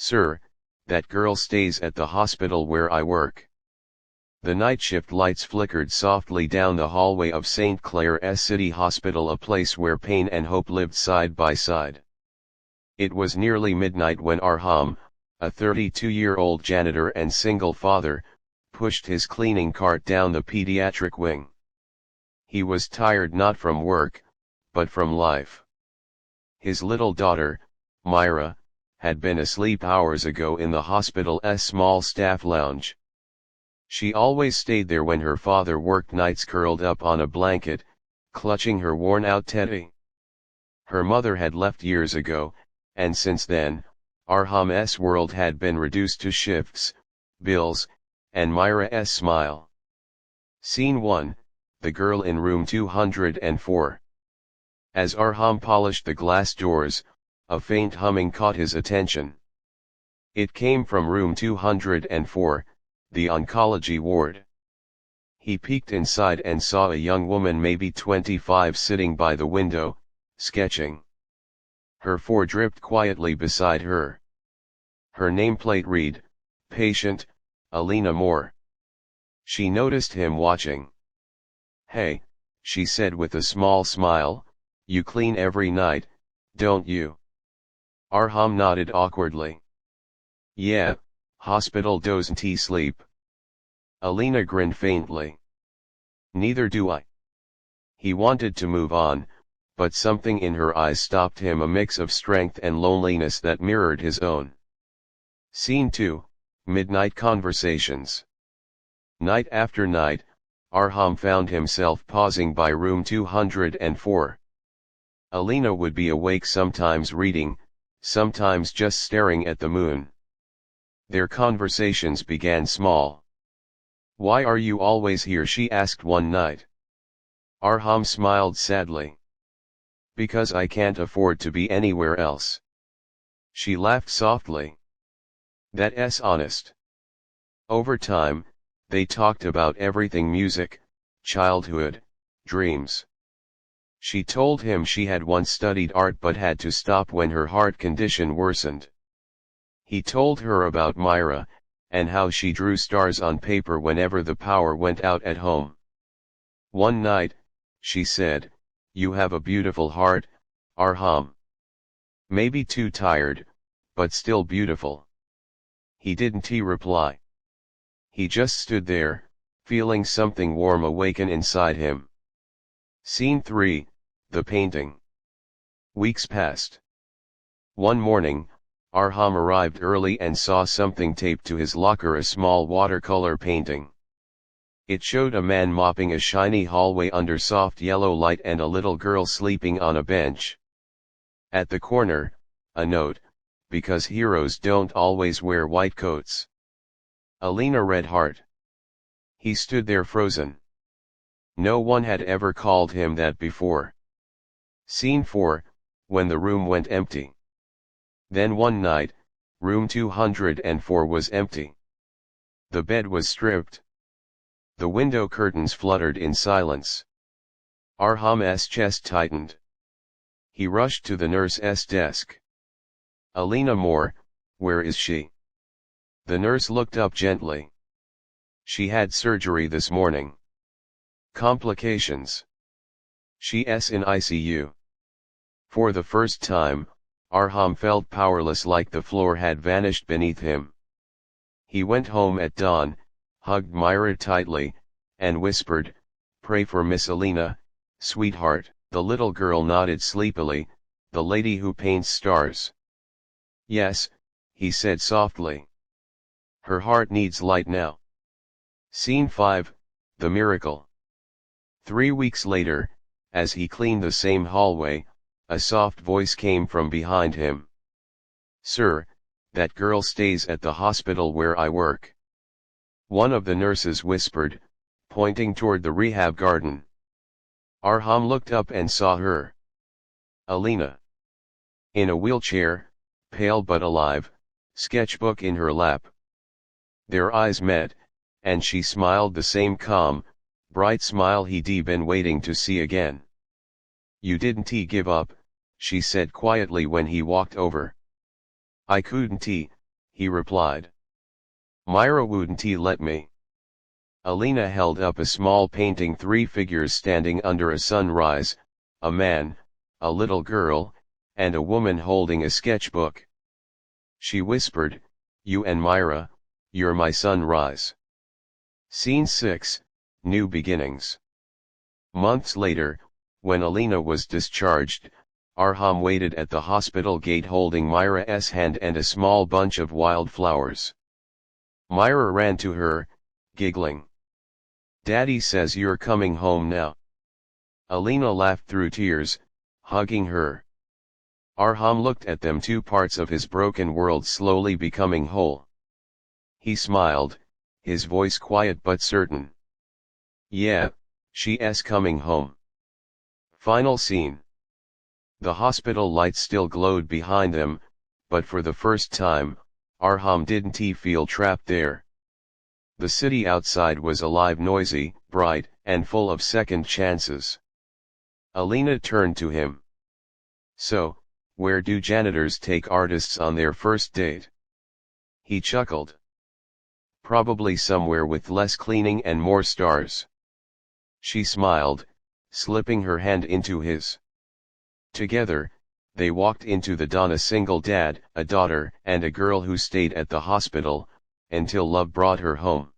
Sir, that girl stays at the hospital where I work. The night shift lights flickered softly down the hallway of St. Clair's City Hospital, a place where pain and hope lived side by side. It was nearly midnight when Arham, a 32-year-old janitor and single father, pushed his cleaning cart down the pediatric wing. He was tired not from work, but from life. His little daughter, Myra, had been asleep hours ago in the hospital's small staff lounge. She always stayed there when her father worked nights, curled up on a blanket, clutching her worn-out teddy. Her mother had left years ago, and since then, Arham's world had been reduced to shifts, bills, and Myra's smile. Scene 1, the girl in room 204. As Arham polished the glass doors, a faint humming caught his attention. It came from room 204, the oncology ward. He peeked inside and saw a young woman, maybe 25, sitting by the window, sketching. Her four dripped quietly beside her. Her nameplate read, "Patient, Alina Moore." She noticed him watching. "Hey," she said with a small smile, "you clean every night, don't you?" Arham nodded awkwardly. "Yeah, hospital doesn't sleep." Alina grinned faintly. "Neither do I." He wanted to move on, but something in her eyes stopped him, a mix of strength and loneliness that mirrored his own. Scene 2, Midnight Conversations. Night after night, Arham found himself pausing by room 204. Alina would be awake, sometimes reading, sometimes just staring at the moon. Their conversations began small. "Why are you always here?" she asked one night. Arham smiled sadly. "Because I can't afford to be anywhere else." She laughed softly. "That's honest." Over time, they talked about everything: music, childhood, dreams. She told him she had once studied art but had to stop when her heart condition worsened. He told her about Myra, and how she drew stars on paper whenever the power went out at home. One night, she said, "You have a beautiful heart, Arham. Maybe too tired, but still beautiful." He didn't reply. He just stood there, feeling something warm awaken inside him. Scene 3, the painting. Weeks passed. One morning, Arham arrived early and saw something taped to his locker, a small watercolor painting. It showed a man mopping a shiny hallway under soft yellow light and a little girl sleeping on a bench. At the corner, a note, "Because heroes don't always wear white coats." Alina read heart. He stood there frozen. No one had ever called him that before. Scene 4, when the room went empty. Then one night, room 204 was empty. The bed was stripped. The window curtains fluttered in silence. Arham's chest tightened. He rushed to the nurse's desk. "Alina Moore, where is she?" The nurse looked up gently. "She had surgery this morning. Complications. She's in ICU." For the first time, Arham felt powerless, like the floor had vanished beneath him. He went home at dawn, hugged Myra tightly, and whispered, "Pray for Miss Alina, sweetheart." The little girl nodded sleepily. "The lady who paints stars?" "Yes," he said softly. "Her heart needs light now." Scene 5, the miracle. 3 weeks later, as he cleaned the same hallway, a soft voice came from behind him. "Sir, that girl stays at the hospital where I work." One of the nurses whispered, pointing toward the rehab garden. Arham looked up and saw her. Alina. In a wheelchair, pale but alive, sketchbook in her lap. Their eyes met, and she smiled the same calm, bright smile he'd been waiting to see again. "You didn't give up," she said quietly when he walked over. "I couldn't. he replied. Myra wouldn't let me. Alina held up a small painting, three figures standing under a sunrise, a man, a little girl, and a woman holding a sketchbook. She whispered, "You and Myra, you're my sunrise." Scene 6, New Beginnings. Months later, when Alina was discharged, Arham waited at the hospital gate holding Myra's hand and a small bunch of wildflowers. Myra ran to her, giggling. "Daddy says you're coming home now." Alina laughed through tears, hugging her. Arham looked at them, two parts of his broken world slowly becoming whole. He smiled, his voice quiet but certain. "Yeah, she's coming home." Final scene. The hospital lights still glowed behind them, but for the first time, Arham didn't feel trapped there. The city outside was alive, noisy, bright, and full of second chances. Alina turned to him. "So, where do janitors take artists on their first date?" He chuckled. "Probably somewhere with less cleaning and more stars." She smiled, slipping her hand into his. Together, they walked into the dawn, a single dad, a daughter, and a girl who stayed at the hospital, until love brought her home.